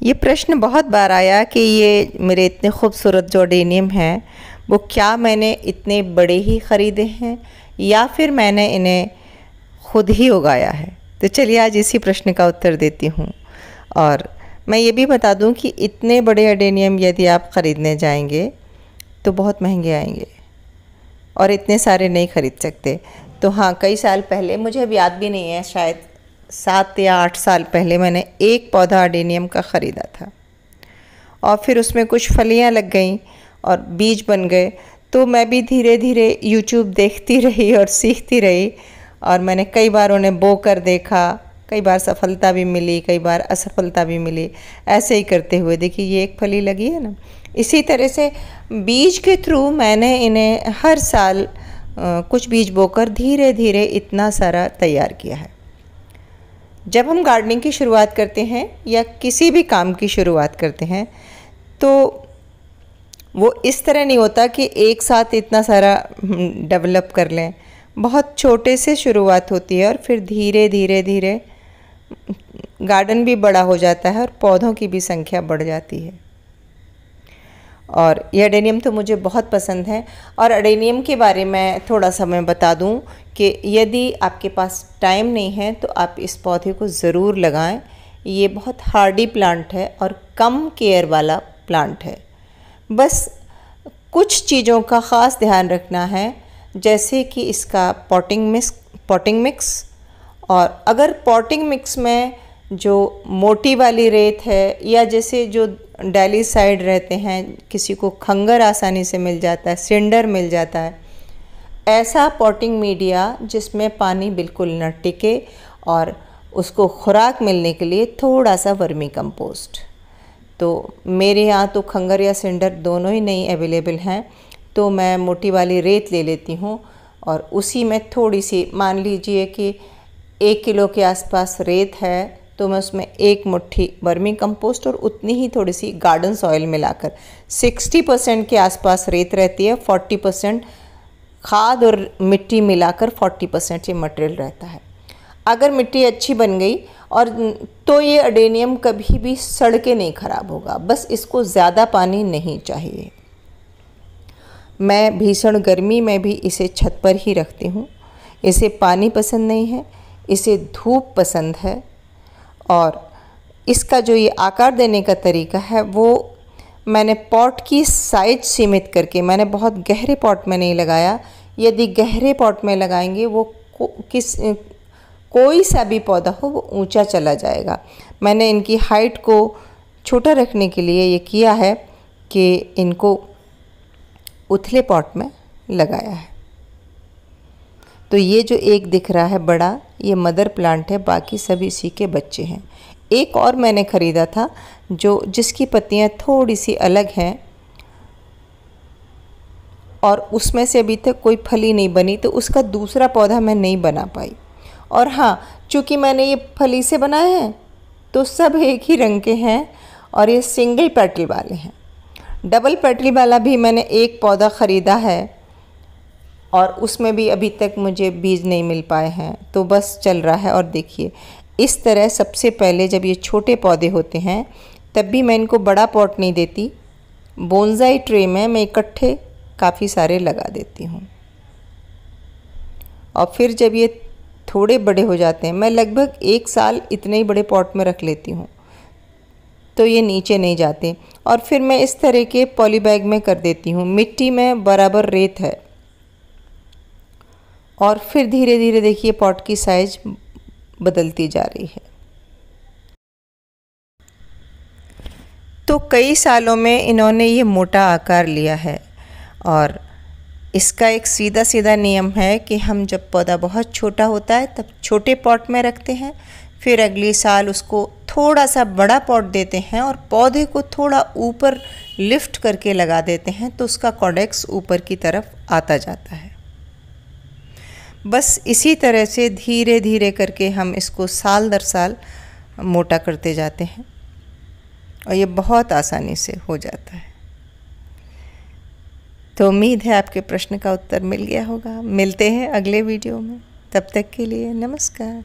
ये प्रश्न बहुत बार आया कि ये मेरे इतने खूबसूरत जो अडेनियम हैं वो क्या मैंने इतने बड़े ही ख़रीदे हैं या फिर मैंने इन्हें खुद ही उगाया है। तो चलिए आज इसी प्रश्न का उत्तर देती हूँ। और मैं ये भी बता दूँ कि इतने बड़े अडेनियम यदि आप ख़रीदने जाएंगे तो बहुत महंगे आएंगे और इतने सारे नहीं ख़रीद सकते। तो हाँ, कई साल पहले, मुझे अब याद भी नहीं है, शायद 7 या 8 साल पहले मैंने एक पौधा अडेनियम का ख़रीदा था और फिर उसमें कुछ फलियां लग गईं और बीज बन गए। तो मैं भी धीरे धीरे यूट्यूब देखती रही और सीखती रही और मैंने कई बार उन्हें बो कर देखा। कई बार सफलता भी मिली, कई बार असफलता भी मिली। ऐसे ही करते हुए देखिए ये एक फली लगी है ना। इसी तरह से बीज के थ्रू मैंने इन्हें हर साल कुछ बीज बोकर धीरे धीरे इतना सारा तैयार किया है। जब हम गार्डनिंग की शुरुआत करते हैं या किसी भी काम की शुरुआत करते हैं तो वो इस तरह नहीं होता कि एक साथ इतना सारा डेवलप कर लें। बहुत छोटे से शुरुआत होती है और फिर धीरे धीरे धीरे गार्डन भी बड़ा हो जाता है और पौधों की भी संख्या बढ़ जाती है। और ये अडेनियम तो मुझे बहुत पसंद है। और अडेनियम के बारे में थोड़ा सा मैं बता दूं कि यदि आपके पास टाइम नहीं है तो आप इस पौधे को ज़रूर लगाएं। ये बहुत हार्डी प्लांट है और कम केयर वाला प्लांट है। बस कुछ चीज़ों का ख़ास ध्यान रखना है, जैसे कि इसका पॉटिंग मिक्स। और अगर पॉटिंग मिक्स में जो मोटी वाली रेत है या जैसे जो डैली साइड रहते हैं, किसी को खंगर आसानी से मिल जाता है, सिंडर मिल जाता है, ऐसा पॉटिंग मीडिया जिसमें पानी बिल्कुल न टिके और उसको खुराक मिलने के लिए थोड़ा सा वर्मी कंपोस्ट। तो मेरे यहाँ तो खंगर या सिंडर दोनों ही नहीं अवेलेबल हैं, तो मैं मोटी वाली रेत ले लेती हूँ और उसी में थोड़ी सी, मान लीजिए कि 1 किलो के आसपास रेत है तो मैं उसमें 1 मुट्ठी वर्मी कंपोस्ट और उतनी ही थोड़ी सी गार्डन सॉइल मिलाकर, 60% के आसपास रेत रहती है, 40% खाद और मिट्टी मिलाकर 40% ये मटेरियल रहता है। अगर मिट्टी अच्छी बन गई और तो ये अडेनियम कभी भी सड़ के नहीं ख़राब होगा। बस इसको ज़्यादा पानी नहीं चाहिए। मैं भीषण गर्मी में भी इसे छत पर ही रखती हूँ। इसे पानी पसंद नहीं है, इसे धूप पसंद है। और इसका जो ये आकार देने का तरीका है वो मैंने पॉट की साइज सीमित करके, मैंने बहुत गहरे पॉट में नहीं लगाया। यदि गहरे पॉट में लगाएंगे वो कोई सा भी पौधा हो वो ऊंचा चला जाएगा। मैंने इनकी हाइट को छोटा रखने के लिए ये किया है कि इनको उथले पॉट में लगाया है। तो ये जो एक दिख रहा है बड़ा, ये मदर प्लांट है, बाकी सभी इसी के बच्चे हैं। एक और मैंने ख़रीदा था जिसकी पत्तियां थोड़ी सी अलग हैं और उसमें से अभी तक कोई फली नहीं बनी, तो उसका दूसरा पौधा मैं नहीं बना पाई। और हाँ, चूँकि मैंने ये फली से बनाए हैं तो सब एक ही रंग के हैं और ये सिंगल पेटल वाले हैं। डबल पेटल वाला भी मैंने एक पौधा ख़रीदा है और उसमें भी अभी तक मुझे बीज नहीं मिल पाए हैं, तो बस चल रहा है। और देखिए इस तरह सबसे पहले जब ये छोटे पौधे होते हैं तब भी मैं इनको बड़ा पॉट नहीं देती, बोनसाई ट्रे में मैं इकट्ठे काफ़ी सारे लगा देती हूँ। और फिर जब ये थोड़े बड़े हो जाते हैं, मैं लगभग 1 साल इतने ही बड़े पॉट में रख लेती हूँ, तो ये नीचे नहीं जाते। और फिर मैं इस तरह के पॉली बैग में कर देती हूँ। मिट्टी में बराबर रेत है और फिर धीरे धीरे देखिए पॉट की साइज बदलती जा रही है। तो कई सालों में इन्होंने ये मोटा आकार लिया है। और इसका एक सीधा सीधा नियम है कि हम जब पौधा बहुत छोटा होता है तब छोटे पॉट में रखते हैं, फिर अगली साल उसको थोड़ा सा बड़ा पॉट देते हैं और पौधे को थोड़ा ऊपर लिफ्ट करके लगा देते हैं, तो उसका कॉडेक्स ऊपर की तरफ आता जाता है। बस इसी तरह से धीरे धीरे करके हम इसको साल दर साल मोटा करते जाते हैं और ये बहुत आसानी से हो जाता है। तो उम्मीद है आपके प्रश्न का उत्तर मिल गया होगा। मिलते हैं अगले वीडियो में, तब तक के लिए नमस्कार।